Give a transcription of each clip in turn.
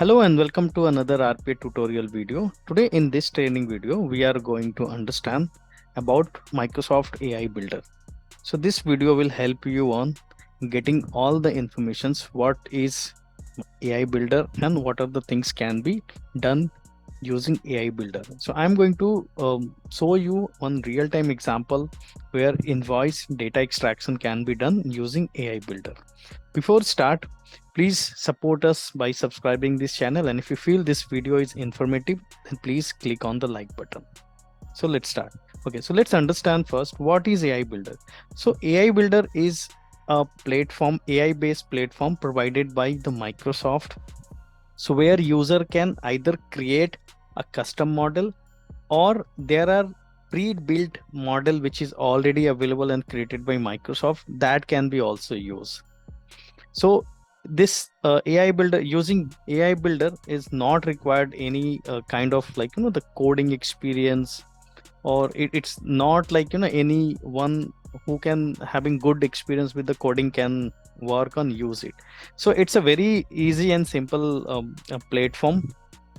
Hello and welcome to another RPA tutorial video. Today in this training video, we are going to understand about Microsoft AI Builder. So this video will help you on getting all the informations what is AI Builder and what are the things can be done using AI Builder. So I'm going to show you one real-time example where invoice data extraction can be done using AI Builder. Before start, please support us by subscribing this channel, and if you feel this video is informative, then please click on the like button. So let's start. Okay, so let's understand first what is AI Builder. So AI Builder is a platform, AI based platform provided by the Microsoft, so where user can either create a custom model, or there are pre-built model which is already available and created by Microsoft that can be also used. So this AI builder, using AI builder is not required any kind of the coding experience, or it's not anyone who can having good experience with the coding can work on use it. So it's a very easy and simple platform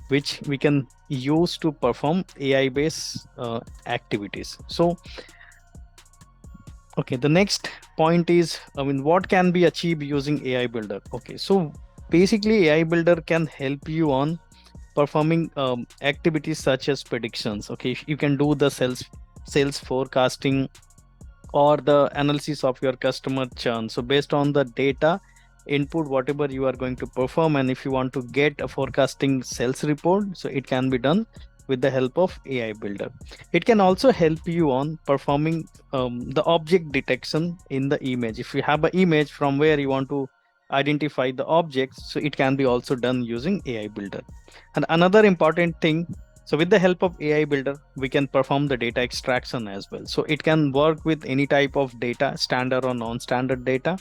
which we can use to perform AI based activities. So okay, the next point is, what can be achieved using AI Builder? Okay, so basically, AI Builder can help you on performing activities such as predictions. Okay, you can do the sales forecasting or the analysis of your customer churn. So based on the data input, whatever you are going to perform, and if you want to get a forecasting sales report, so it can be done with the help of AI Builder. It can also help you on performing the object detection in the image. If you have an image from where you want to identify the objects, so it can be also done using AI Builder. And another important thing, so with the help of AI Builder, we can perform the data extraction as well. So it can work with any type of data, standard or non-standard data.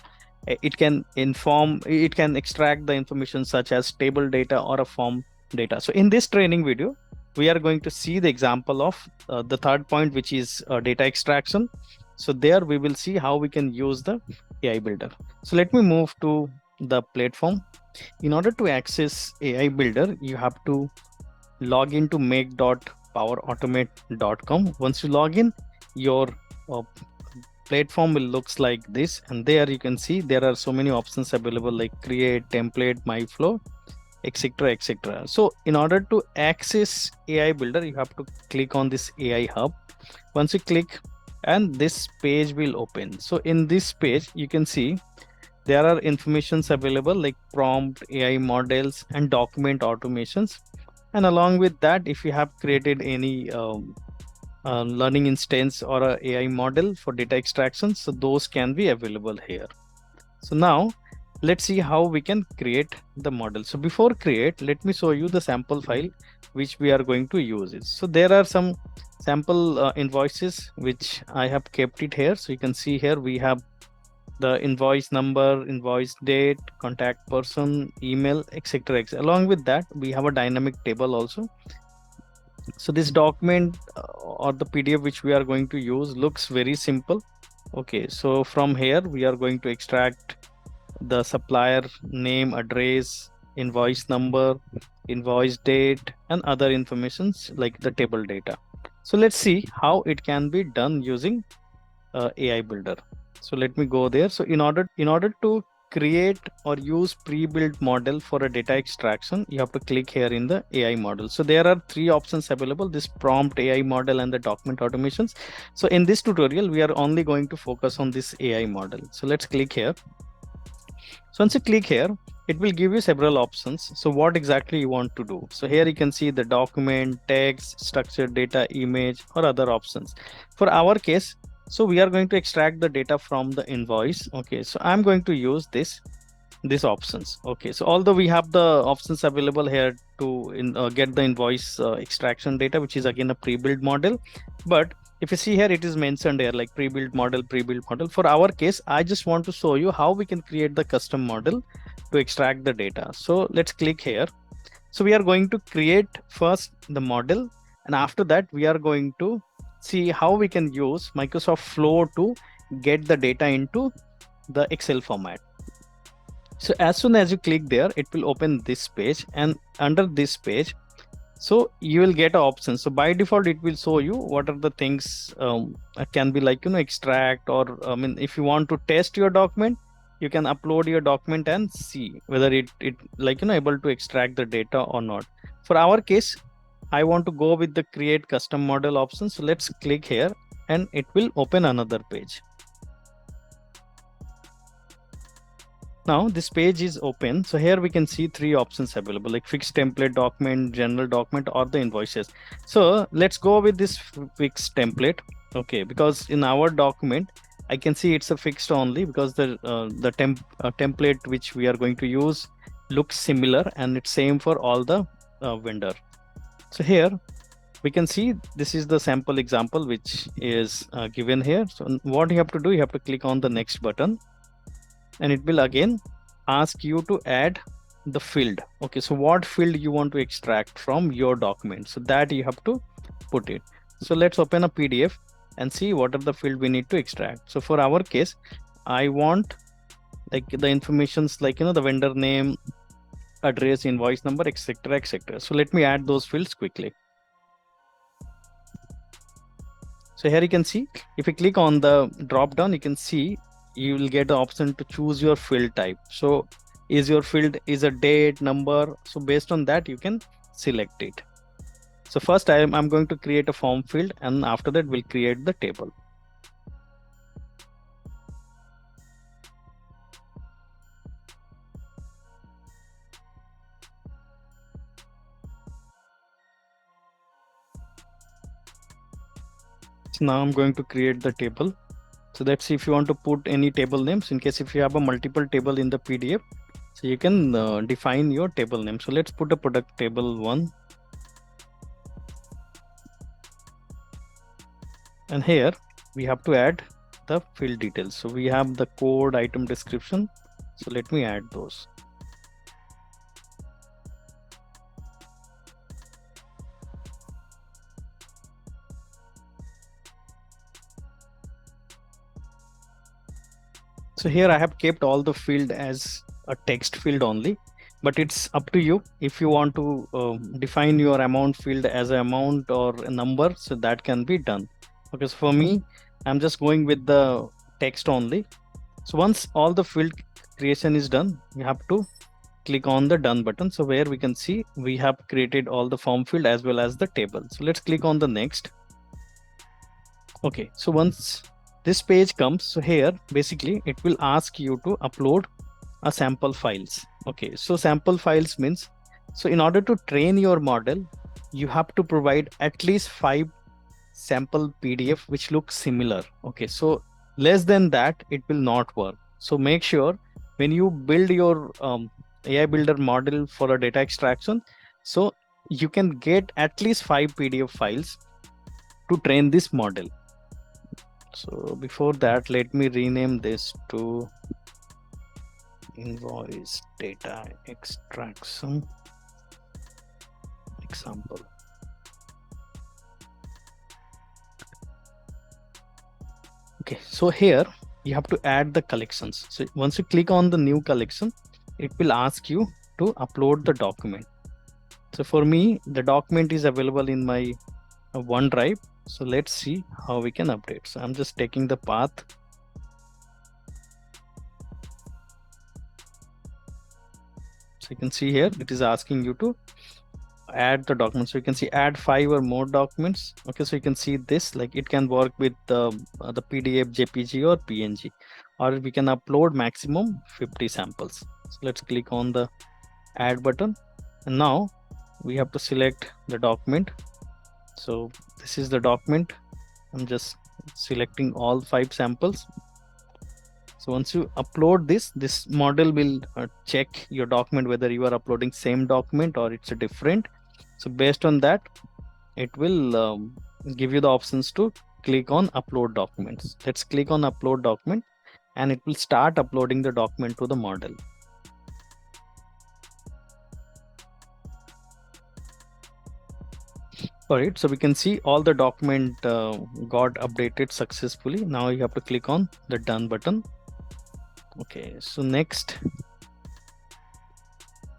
It can it can extract the information such as table data or a form data. So in this training video, we are going to see the example of the third point, which is data extraction. So there we will see how we can use the AI Builder. So let me move to the platform. In order to access AI Builder, you have to log into make.powerautomate.com. Once you log in, your uh, platform will looks like this, and there you can see there are so many options available like create, template, my flow, etc, etc. So in order to access AI Builder, you have to click on this AI hub. Once you click, and this page will open. So in this page you can see there are informations available like prompt, AI models, and document automations. And along with that, if you have created any learning instance or a AI model for data extraction, so those can be available here. So now let's see how we can create the model. So before create, let me show you the sample file which we are going to use it. So there are some sample invoices which I have kept it here. So you can see here we have the invoice number, invoice date, contact person, email, etc, etc. Along with that, we have a dynamic table also. So this document or the PDF which we are going to use looks very simple. Okay, so from here we are going to extract the supplier name, address, invoice number, invoice date, and other informations like the table data. So let's see how it can be done using AI Builder. So let me go there. So in order to create or use pre-built model for a data extraction, you have to click here in the AI model. So there are three options available: this prompt, AI model, and the document automations. So in this tutorial, we are only going to focus on this AI model. So let's click here. So once you click here, it will give you several options. So what exactly you want to do? So here you can see the document, text, structured data, image, or other options. For our case, so we are going to extract the data from the invoice. Okay, so I'm going to use these options. Okay, so although we have the options available here to get the invoice extraction data, which is again a pre-built model, but if you see here, it is mentioned here like pre-built model, pre-built model. For our case, I just want to show you how we can create the custom model to extract the data. So let's click here. So we are going to create first the model, and after that we are going to see how we can use Microsoft Flow to get the data into the Excel format. So as soon as you click there, it will open this page, and under this page, so you will get an option. So by default it will show you what are the things that can be like, extract, or I mean, if you want to test your document, you can upload your document and see whether it like, able to extract the data or not. For our case, I want to go with the create custom model option. So let's click here, and it will open another page. Now this page is open. So here we can see three options available, like fixed template document, general document, or the invoices. So let's go with this fixed template. Okay, because in our document, I can see it's a fixed only, because the template which we are going to use looks similar, and it's same for all the vendor. So here we can see this is the sample example which is given here. So what you have to do, you have to click on the next button, and it will again ask you to add the field. Okay, so what field you want to extract from your document, so that you have to put it. So let's open a PDF and see what are the field we need to extract. So for our case, I want like the informations like, the vendor name, address, invoice number, etc, etc. So let me add those fields quickly. So here you can see, if you click on the drop down, you can see you will get the option to choose your field type. So is your field is a date, number? So based on that, you can select it. So first I'm going to create a form field, and after that we'll create the table. So now I'm going to create the table. So let's see if you want to put any table names, in case if you have a multiple table in the PDF, so you can define your table name. So let's put a product table 1. And here we have to add the field details. So we have the code, item description. So let me add those. So here I have kept all the field as a text field only, but it's up to you if you want to define your amount field as an amount or a number, so that can be done. Okay, so for me, I'm just going with the text only. So once all the field creation is done, you have to click on the done button. So where we can see we have created all the form field as well as the table. So let's click on the next. Okay, so once this page comes, so here basically it will ask you to upload a sample files. Okay, so sample files means, so in order to train your model, you have to provide at least 5 sample PDF which look similar. Okay, so less than that it will not work. So make sure when you build your AI builder model for a data extraction, so you can get at least 5 PDF files to train this model. So before that, let me rename this to invoice data extraction example. Okay, so here you have to add the collections. So once you click on the new collection, it will ask you to upload the document. So for me, the document is available in my OneDrive. So let's see how we can update. So I'm just taking the path. So you can see here, it is asking you to add the document. So you can see add 5 or more documents. Okay, so you can see this, like it can work with the PDF, JPG, or PNG, or we can upload maximum 50 samples. So let's click on the add button, and now we have to select the document. So this is the document. I'm just selecting all 5 samples. So once you upload this model will check your document whether you are uploading same document or it's a different. So based on that, it will give you the options to click on upload documents. Let's click on upload document, and it will start uploading the document to the model. All right, so we can see all the document got updated successfully. Now you have to click on the done button. Okay, so next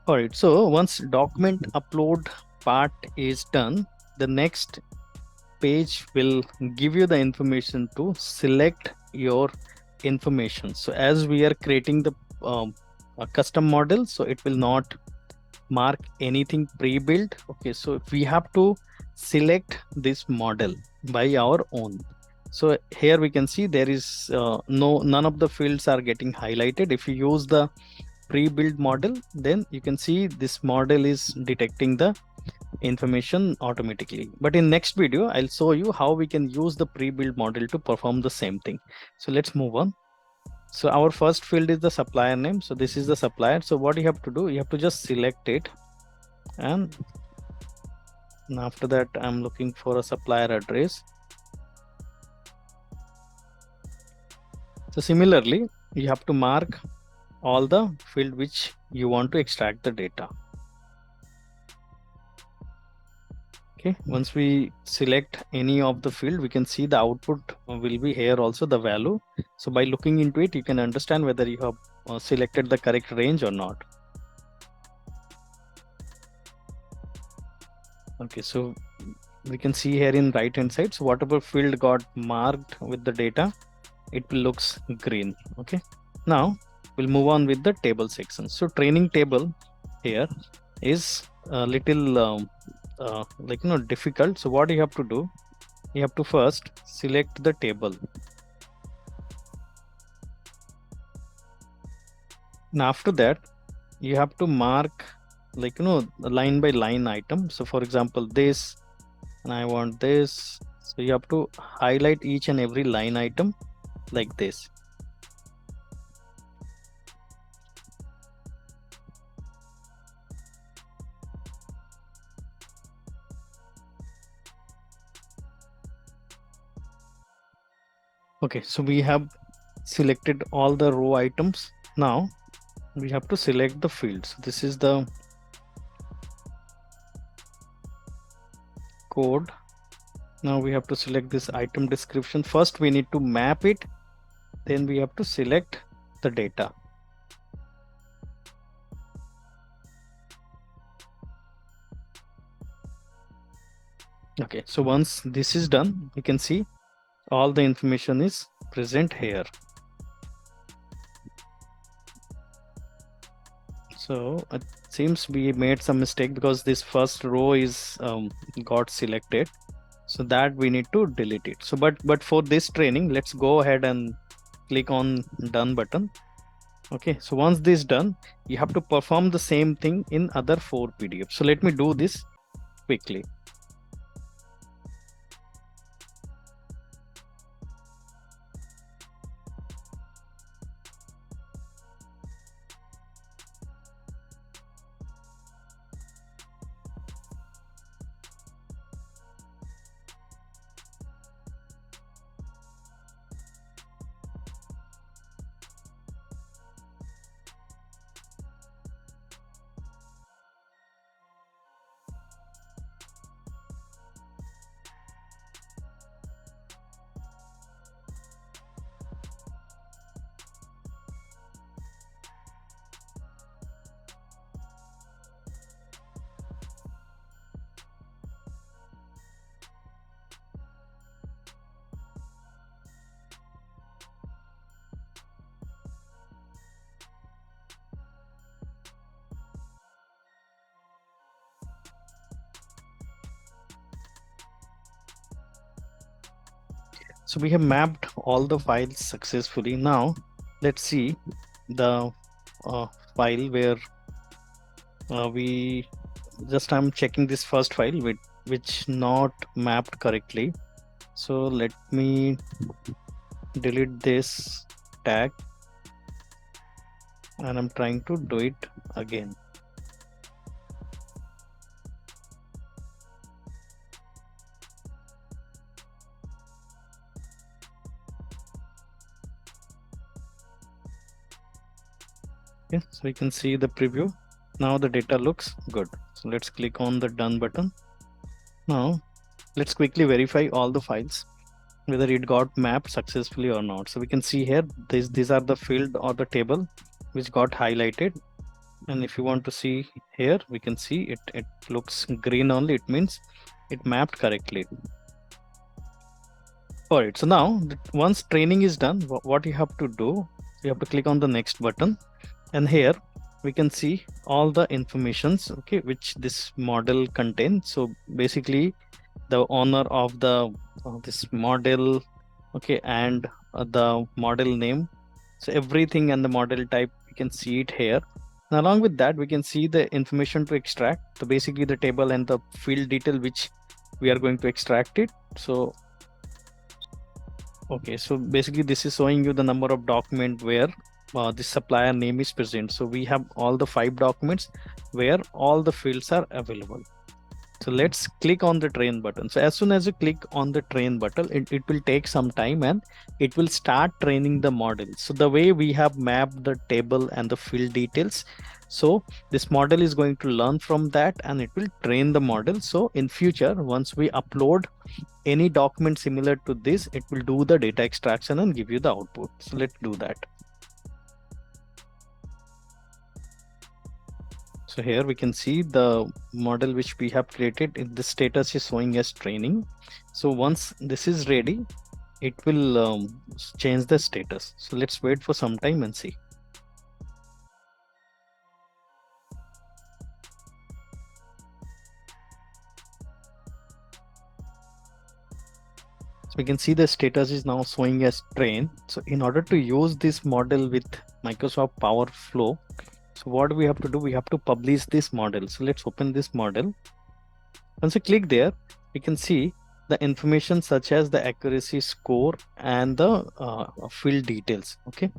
All right, so once document upload part is done, the next page will give you the information to select your information. So as we are creating the a custom model, so it will not mark anything pre-built. Okay, so we have to select this model by our own. So here we can see there is none of the fields are getting highlighted. If you use the pre-built model, then you can see this model is detecting the information automatically. But in next video I'll show you how we can use the pre-built model to perform the same thing. So let's move on. So our first field is the supplier name. So this is the supplier. So what you have to do, you have to just select it, and after that I'm looking for a supplier address. So similarly you have to mark all the field which you want to extract the data. Okay, once we select any of the field, we can see the output will be here also, the value. So by looking into it, you can understand whether you have selected the correct range or not. Okay, so we can see here in right hand side, so whatever field got marked with the data, it looks green. Okay, now we'll move on with the table section. So training table here is a little difficult. So what you have to do, you have to first select the table. And after that, you have to mark line by line item. So for example, this, and I want this. So you have to highlight each and every line item like this. Okay, so we have selected all the row items. Now we have to select the fields. This is the code. Now we have to select this item description. First we need to map it, then we have to select the data. Okay, so once this is done, you can see all the information is present here. So it seems we made some mistake because this first row is got selected, so that we need to delete it. So but for this training, let's go ahead and click on done button. Okay, so once this done, you have to perform the same thing in other 4 PDFs. So let me do this quickly. So we have mapped all the files successfully. Now let's see the file where we just, I'm checking this first file which not mapped correctly. So let me delete this tag, and I'm trying to do it again. Okay, so you can see the preview. Now the data looks good. So let's click on the done button. Now let's quickly verify all the files whether it got mapped successfully or not. So we can see here these are the field or the table which got highlighted. And if you want to see here, we can see it looks green only. It means it mapped correctly. All right, so now once training is done, what you have to do, you have to click on the next button, and here we can see all the informations, okay, which this model contains. So basically the owner of the this model, okay, and the model name, so everything and the model type, we can see it here. And along with that, we can see the information to extract, so basically the table and the field detail which we are going to extract it. So okay, so basically this is showing you the number of document where the supplier name is present. So we have all the 5 documents where all the fields are available. So let's click on the train button. So as soon as you click on the train button, it will take some time and it will start training the model. So the way we have mapped the table and the field details, so this model is going to learn from that and it will train the model. So in future, once we upload any document similar to this, it will do the data extraction and give you the output. So let's do that. So here we can see the model which we have created. The status is showing as training. So once this is ready, it will change the status. So let's wait for some time and see. So we can see the status is now showing as train. So in order to use this model with Microsoft Power Flow, so what we have to do, we have to publish this model. So let's open this model. Once you click there, we can see the information such as the accuracy score and the field details. Okay,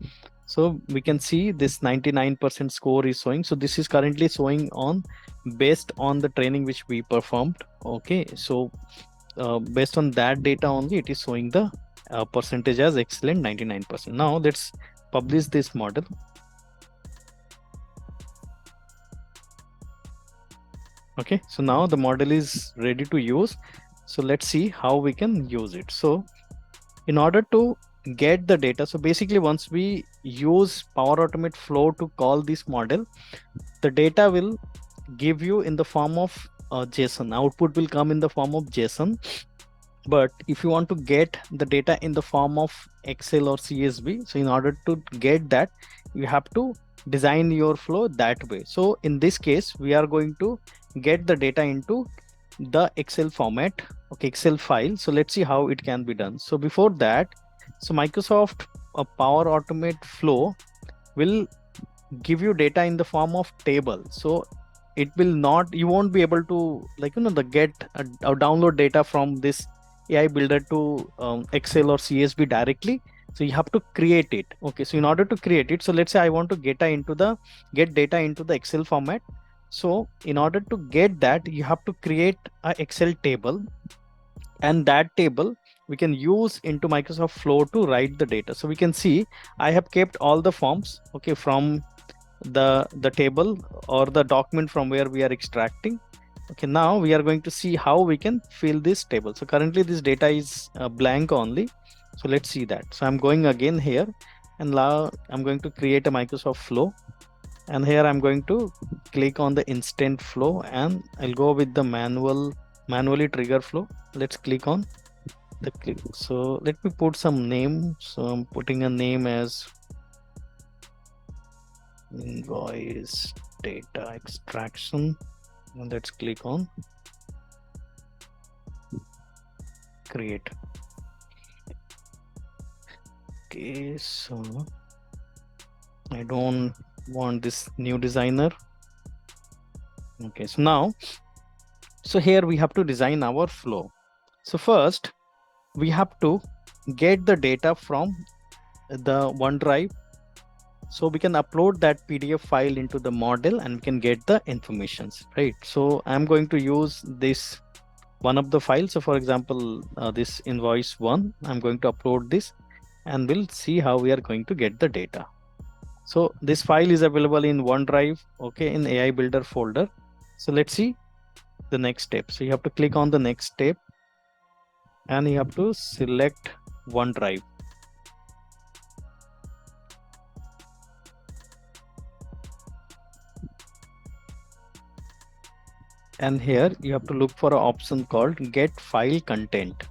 so we can see this 99% score is showing. So this is currently showing on based on the training which we performed. Okay, so based on that data only, it is showing the percentage as excellent 99%. Now let's publish this model. Okay, so now the model is ready to use. So let's see how we can use it. So in order to get the data, so basically once we use Power Automate Flow to call this model, the data will give you in the form of JSON. Output will come in the form of JSON. But if you want to get the data in the form of Excel or CSV, so in order to get that, you have to design your flow that way. So in this case, we are going to get the data into the Excel format, okay, Excel file. So let's see how it can be done. So before that, so Microsoft Power Automate Flow will give you data in the form of table. So it will not, you won't be able to, like, the get or download data from this AI builder to Excel or CSV directly. So you have to create it. Okay, so in order to create it, so let's say I want to get data into the Excel format. So in order to get that, you have to create a Excel table, and that table we can use into Microsoft Flow to write the data. So we can see I have kept all the forms, okay, from the table or the document from where we are extracting. Okay, now we are going to see how we can fill this table. So currently this data is blank only. So let's see that. So I'm going again here, and now I'm going to create a Microsoft Flow, and here I'm going to click on the instant flow, and I'll go with the manually trigger flow. Let's click on the click. So let me put some name. So I'm putting a name as invoice data extraction, and let's click on create. Okay, so I don't want this new designer. Okay, so now, so here we have to design our flow. So first we have to get the data from the OneDrive, so we can upload that PDF file into the model and we can get the informations, right? So I'm going to use this one of the files. So for example, this invoice one, I'm going to upload this, and we'll see how we are going to get the data. So this file is available in OneDrive, okay, in AI Builder folder. So let's see the next step. So you have to click on the next step, and you have to select OneDrive. and here you have to look for an option called get file content.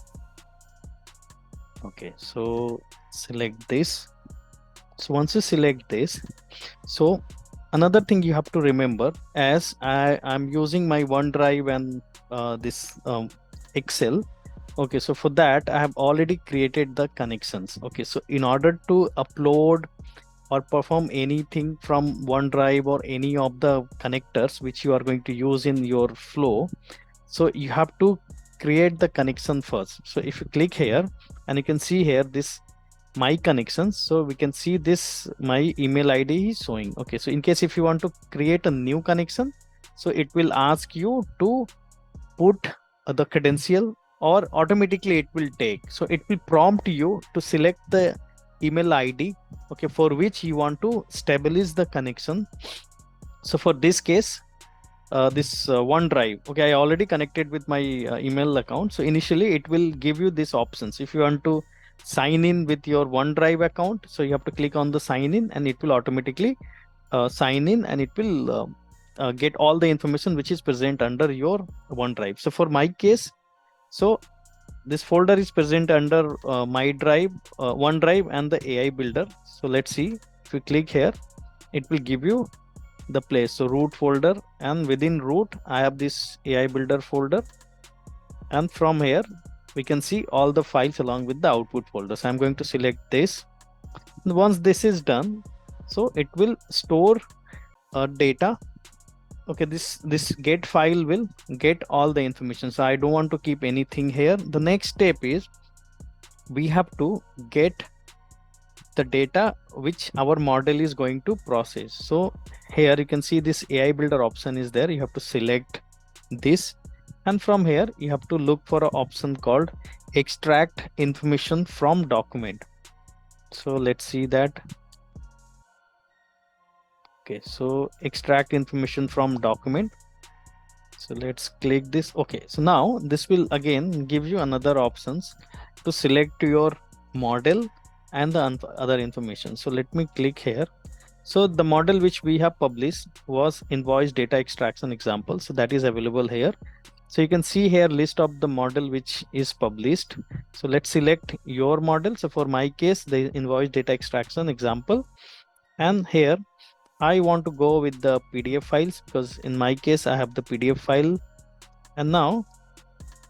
Okay, so select this. So once you select this, so another thing you have to remember, as I'm using my OneDrive and this Excel. Okay, so for that I have already created the connections. Okay, so in order to upload or perform anything from OneDrive or any of the connectors which you are going to use in your flow, so you have to create the connection first. So if you click here, and you can see here this my connections, so we can see this my email ID is showing. Okay, so in case if you want to create a new connection, so it will ask you to put the credential, or automatically it will take, so it will prompt you to select the email ID, okay, for which you want to establish the connection. So for this case, this OneDrive, okay, I already connected with my email account. So initially it will give you these options. If you want to sign in with your OneDrive account, so you have to click on the sign in, and it will automatically sign in, and it will get all the information which is present under your OneDrive. So for my case, so this folder is present under my drive, OneDrive and the AI builder. So let's see, if you click here, it will give you the place. So root folder, and within root I have this AI builder folder, and from here we can see all the files along with the output folder. So I'm going to select this. And once this is done, so it will store data. Okay, this get file will get all the information, so I don't want to keep anything here. The next step is we have to get the data which our model is going to process. So here you can see this AI builder option is there. You have to select this, and from here you have to look for an option called extract information from document. So let's see that. Okay, so extract information from document. So let's click this. Okay, so now this will again give you another options to select your model and the other information. So let me click here. So the model which we have published was invoice data extraction example. So that is available here. So you can see here list of the model which is published. So let's select your model. So for my case, the invoice data extraction example, and here I want to go with the PDF files, because in my case I have the PDF file. And now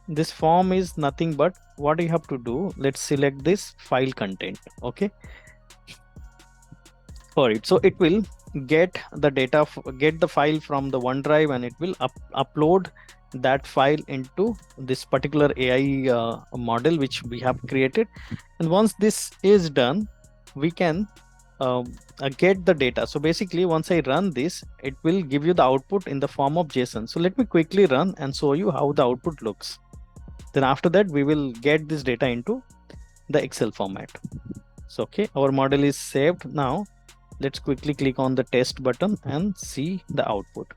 this form is nothing but what you have to do. Let's select this file content. Okay, for it, so it will get the data, get the file from the OneDrive, and it will upload that file into this particular AI model which we have created. And once this is done, we can get the data. So basically once I run this, it will give you the output in the form of JSON. So let me quickly run and show you how the output looks. Then after that we will get this data into the Excel format. So okay, our model is saved. Now let's quickly click on the test button and see the output.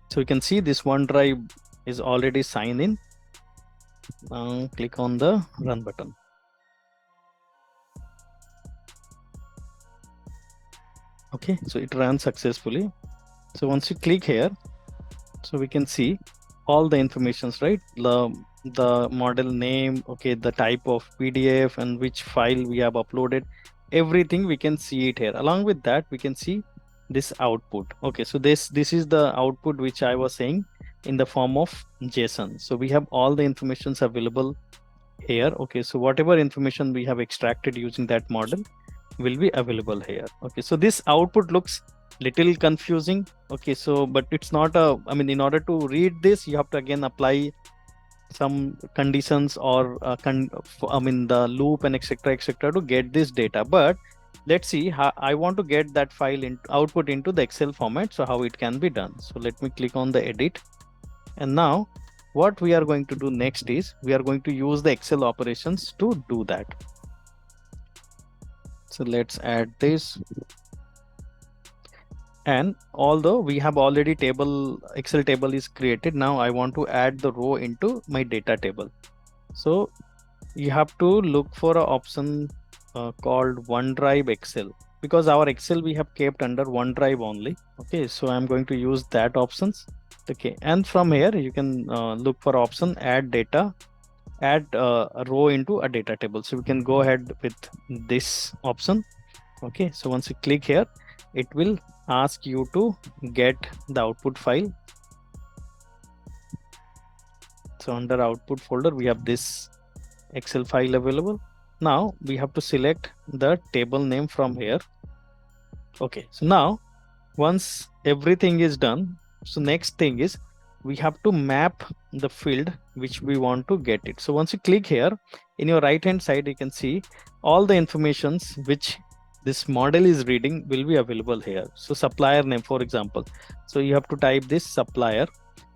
So you can see this OneDrive is already signed in. Now click on the run button. Okay, so it ran successfully. So once you click here, so we can see all the informations, right? The model name, okay, the type of PDF and which file we have uploaded, everything we can see it here. Along with that, we can see this output. Okay, so this is the output which I was saying in the form of JSON. So we have all the informations available here. Okay, so whatever information we have extracted using that model will be available here. Okay, so this output looks little confusing. Okay, so but it's not a, I mean, in order to read this you have to again apply some conditions, or I mean the loop and etc to get this data. But let's see how I want to get that file in output into the Excel format, so how it can be done. So let me click on the edit, and now what we are going to do next is we are going to use the Excel operations to do that. So let's add this. And although we have already Excel table is created, now I want to add the row into my data table. So you have to look for an option called OneDrive Excel. because our Excel we have kept under OneDrive only. Okay, so I'm going to use that options. Okay, and from here you can look for option add data, add a row into a data table. So we can go ahead with this option. Okay, so once you click here, it will ask you to get the output file. So under output folder we have this Excel file available. Now we have to select the table name from here. Okay, so now once everything is done, so next thing is we have to map the field which we want to get it. So once you click here, in your right hand side you can see all the informations which this model is reading will be available here. So supplier name, for example, so you have to type this supplier,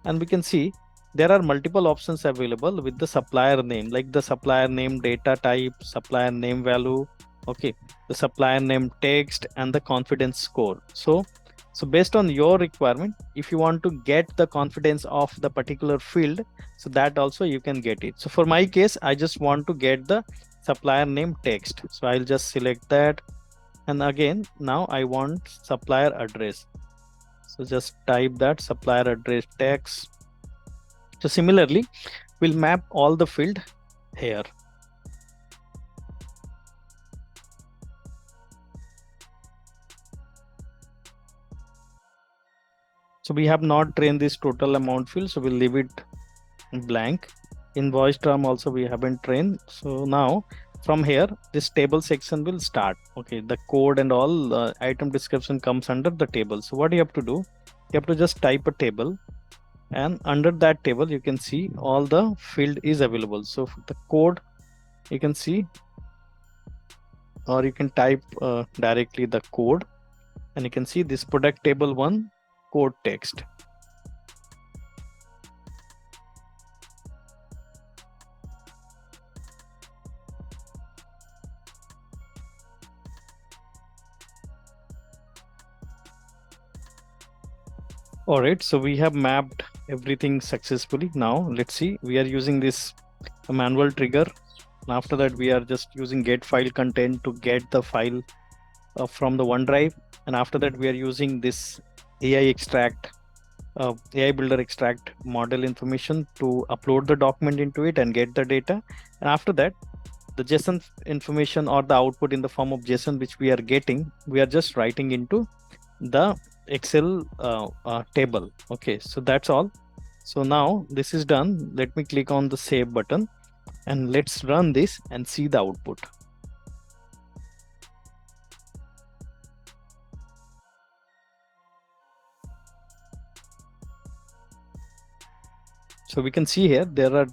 and we can see there are multiple options available with the supplier name, like the supplier name data type, supplier name value, okay, the supplier name text, and the confidence score. So based on your requirement, if you want to get the confidence of the particular field, so that also you can get it. So for my case, I just want to get the supplier name text. So I'll just select that. And again, now I want supplier address. So just type that supplier address text. So similarly, we'll map all the field here. So we have not trained this total amount field, so we'll leave it blank. Invoice term also we haven't trained. So now from here, this table section will start. Okay, the code and all item description comes under the table. So what you have to do, you have to just type a table, and under that table you can see all the field is available. So the code you can see, or you can type directly the code, and you can see this product table 1 code text. All right, so we have mapped everything successfully. Now let's see, we are using this manual trigger. After that, we are just using get file content to get the file from the OneDrive. And after that, we are using this AI extract, AI builder extract model information to upload the document into it and get the data. And after that, the JSON information or the output in the form of JSON which we are getting, we are just writing into the Excel table. Okay, so that's all. So now this is done. Let me click on the save button, and let's run this and see the output. So we can see here there are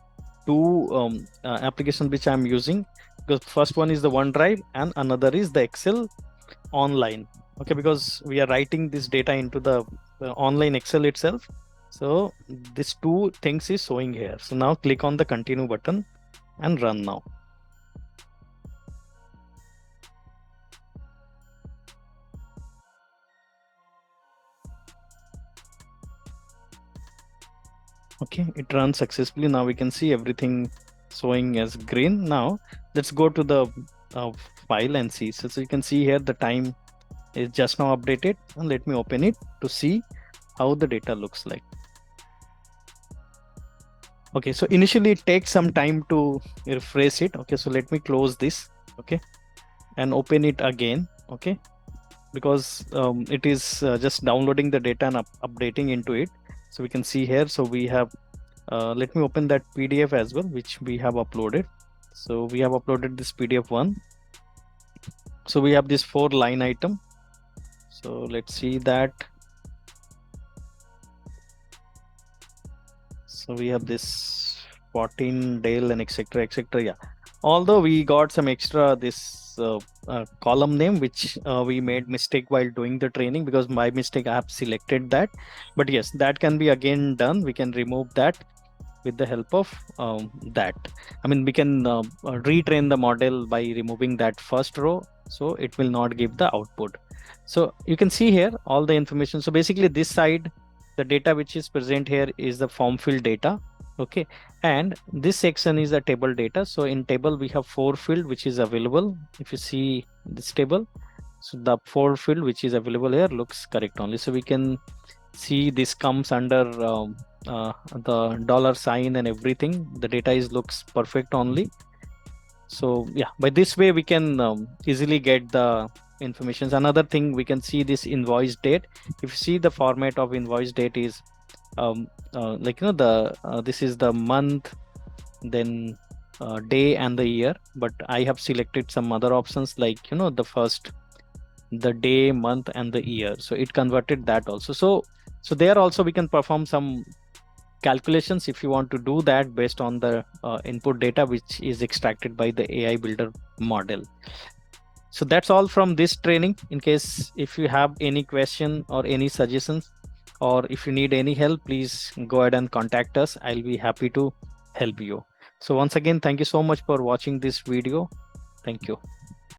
two applications which I'm using, because first one is the OneDrive and another is the Excel online. Okay, because we are writing this data into the online Excel itself. So these two things is showing here. So now click on the continue button and run now. Okay, it runs successfully. Now we can see everything showing as green. Now let's go to the file and see. So you can see here the time is just now updated, and let me open it to see how the data looks like. Okay, so initially it takes some time to refresh it. Okay, so let me close this. Okay, and open it again. Okay, because it is just downloading the data and updating into it. So we can see here, so we have let me open that PDF as well, which we have uploaded. So we have uploaded this PDF one. So we have this 4 line item. So let's see that. So we have this 14 Dale and etc etc. Yeah, although we got some extra this column name which we made mistake while doing the training, because by mistake I have selected that. But yes, that can be again done. We can remove that with the help of that. I mean, we can retrain the model by removing that first row, so it will not give the output. So you can see here all the information. So basically this side, the data which is present here is the form field data. Okay, and this section is the table data. So in table we have 4 field which is available. If you see this table, So the 4 field which is available here looks correct only. So we can see this comes under the dollar sign and everything. The data is looks perfect only. So yeah, by this way we can easily get the informations. Another thing, we can see this invoice date. If you see, the format of invoice date is like, the this is the month, then day and the year, but I have selected some other options, like, the first, the day, month and the year, so it converted that also. So there also we can perform some calculations if you want to do that based on the input data which is extracted by the AI builder model. So that's all from this training. In case if you have any question or any suggestions, or if you need any help, please go ahead and contact us. I'll be happy to help you. So once again, thank you so much for watching this video. Thank you.